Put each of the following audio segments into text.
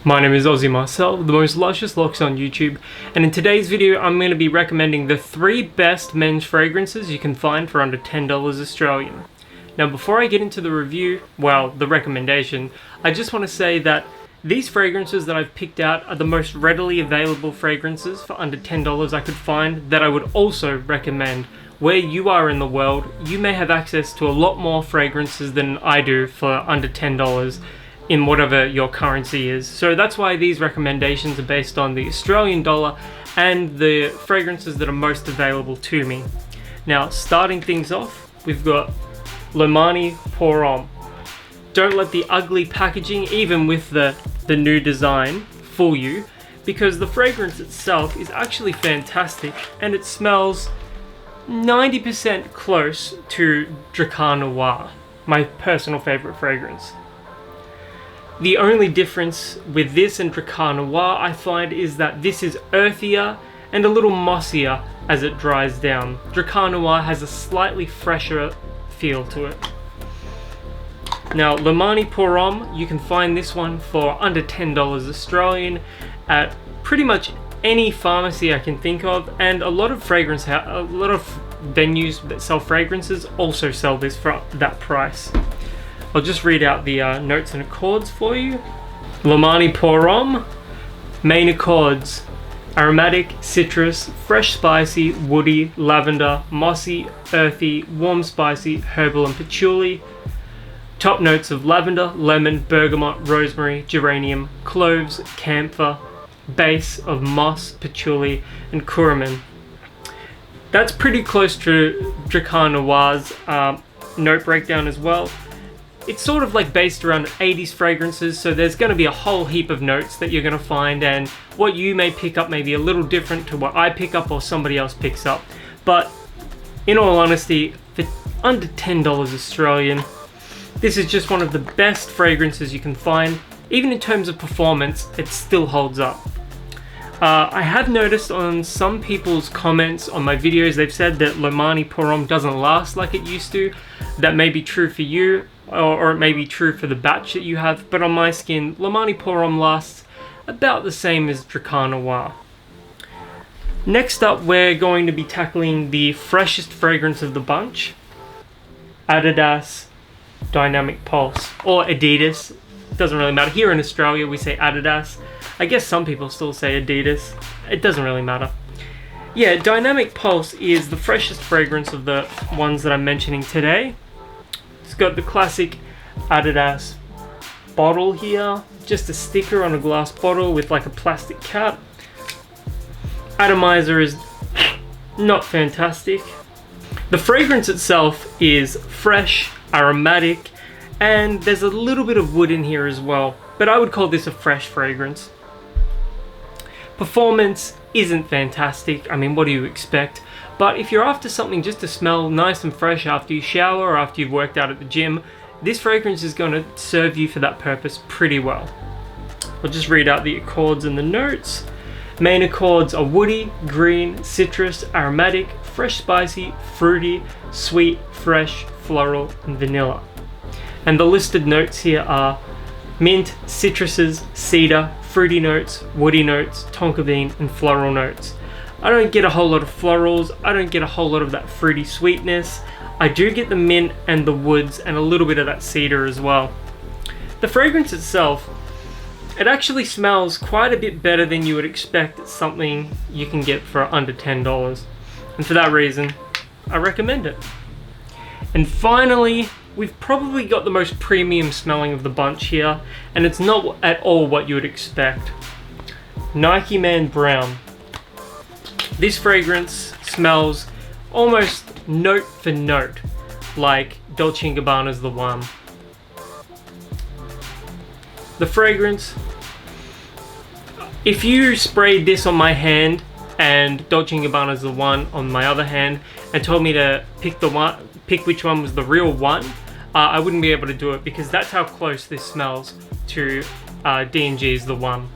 My name is Aussie myself, the most luscious locks on YouTube, and in today's video I'm going to be recommending the 3 best men's fragrances you can find for under $10 Australian. Now before I get into the review, well, the recommendation, I just want to say that these fragrances that I've picked out are the most readily available fragrances for under $10 I could find that I would also recommend. Where you are in the world, you may have access to a lot more fragrances than I do for under $10 in whatever your currency is. So that's why these recommendations are based on the Australian dollar and the fragrances that are most available to me. Now, starting things off, we've got Homme pour Homme. Don't let the ugly packaging, even with the new design, fool you, because the fragrance itself is actually fantastic and it smells 90% close to Drakkar Noir, my personal favorite fragrance. The only difference with this and Drakkar Noir I find is that this is earthier and a little mossier as it dries down. Drakkar Noir has a slightly fresher feel to it. Now, Homme pour Homme, you can find this one for under $10 Australian at pretty much any pharmacy I can think of, and a lot of venues that sell fragrances also sell this for that price. I'll just read out the notes and accords for you. Homme pour Homme, main accords: aromatic, citrus, fresh spicy, woody, lavender, mossy, earthy, warm spicy, herbal and patchouli. Top notes of lavender, lemon, bergamot, rosemary, geranium, cloves, camphor. Base of moss, patchouli and curcumin. That's pretty close to Drakkar Noir's note breakdown as well. It's sort of like based around 80s fragrances, so there's going to be a whole heap of notes that you're going to find, and what you may pick up may be a little different to what I pick up or somebody else picks up. But in all honesty, for under $10 Australian, this is just one of the best fragrances you can find. Even in terms of performance, it still holds up. I have noticed on some people's comments on my videos, they've said that Homme pour Homme doesn't last like it used to. That may be true for you, or it may be true for the batch that you have, but on my skin, Homme pour Homme lasts about the same as Drakkar Noir. Next up, we're going to be tackling the freshest fragrance of the bunch, Adidas Dynamic Pulse, or Adidas. Doesn't really matter. Here in Australia we say Adidas. I guess some people still say Adidas. It doesn't really matter. Yeah, Dynamic Pulse is the freshest fragrance of the ones that I'm mentioning today. It's got the classic Adidas bottle here, just a sticker on a glass bottle with like a plastic cap. Atomizer is not fantastic. The fragrance itself is fresh, aromatic, and there's a little bit of wood in here as well, but I would call this a fresh fragrance. Performance isn't fantastic. I mean, what do you expect? But if you're after something just to smell nice and fresh after you shower or after you've worked out at the gym, this fragrance is going to serve you for that purpose pretty well. I'll just read out the accords and the notes. Main accords are woody, green, citrus, aromatic, fresh spicy, fruity, sweet, fresh, floral, and vanilla. And the listed notes here are mint, citruses, cedar, fruity notes, woody notes, tonka bean, and floral notes. I don't get a whole lot of florals, I don't get a whole lot of that fruity sweetness. I do get the mint and the woods and a little bit of that cedar as well. The fragrance itself, it actually smells quite a bit better than you would expect. It's something you can get for under $10. And for that reason, I recommend it. And finally, we've probably got the most premium smelling of the bunch here, and it's not at all what you would expect. Nike Man Brown. This fragrance smells almost note for note like Dolce & Gabbana's The One. The fragrance, if you sprayed this on my hand and Dolce & Gabbana's The One on my other hand and told me to pick which one was the real one, I wouldn't be able to do it because that's how close this smells to D&G's The One.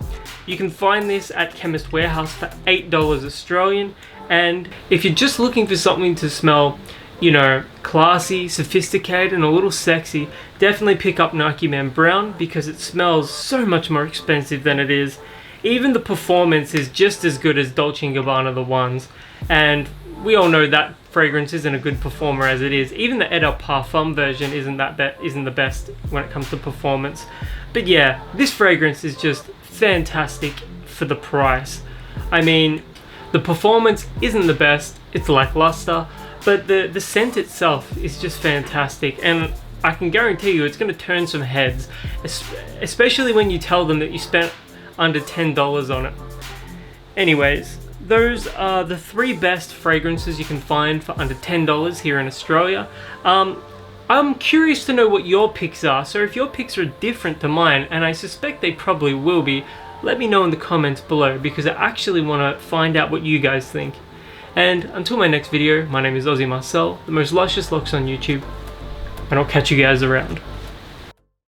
You can find this at Chemist Warehouse for $8 Australian, and if you're just looking for something to smell you know, classy, sophisticated, and a little sexy, definitely pick up Nike Man Brown because it smells so much more expensive than it is. Even the performance is just as good as Dolce & Gabbana The Ones, and we all know that fragrance isn't a good performer as it is. Even the Eau de Parfum version isn't the best when it comes to performance. But yeah, this fragrance is just fantastic for the price. I mean, the performance isn't the best, it's lackluster, but the scent itself is just fantastic, and I can guarantee you it's going to turn some heads, especially when you tell them that you spent under $10 on it. Anyways, those are the 3 best fragrances you can find for under $10 here in Australia. I'm curious to know what your picks are, so if your picks are different to mine, and I suspect they probably will be, let me know in the comments below, because I actually want to find out what you guys think. And until my next video, my name is Aussie Marcel, the most luscious locks on YouTube, and I'll catch you guys around.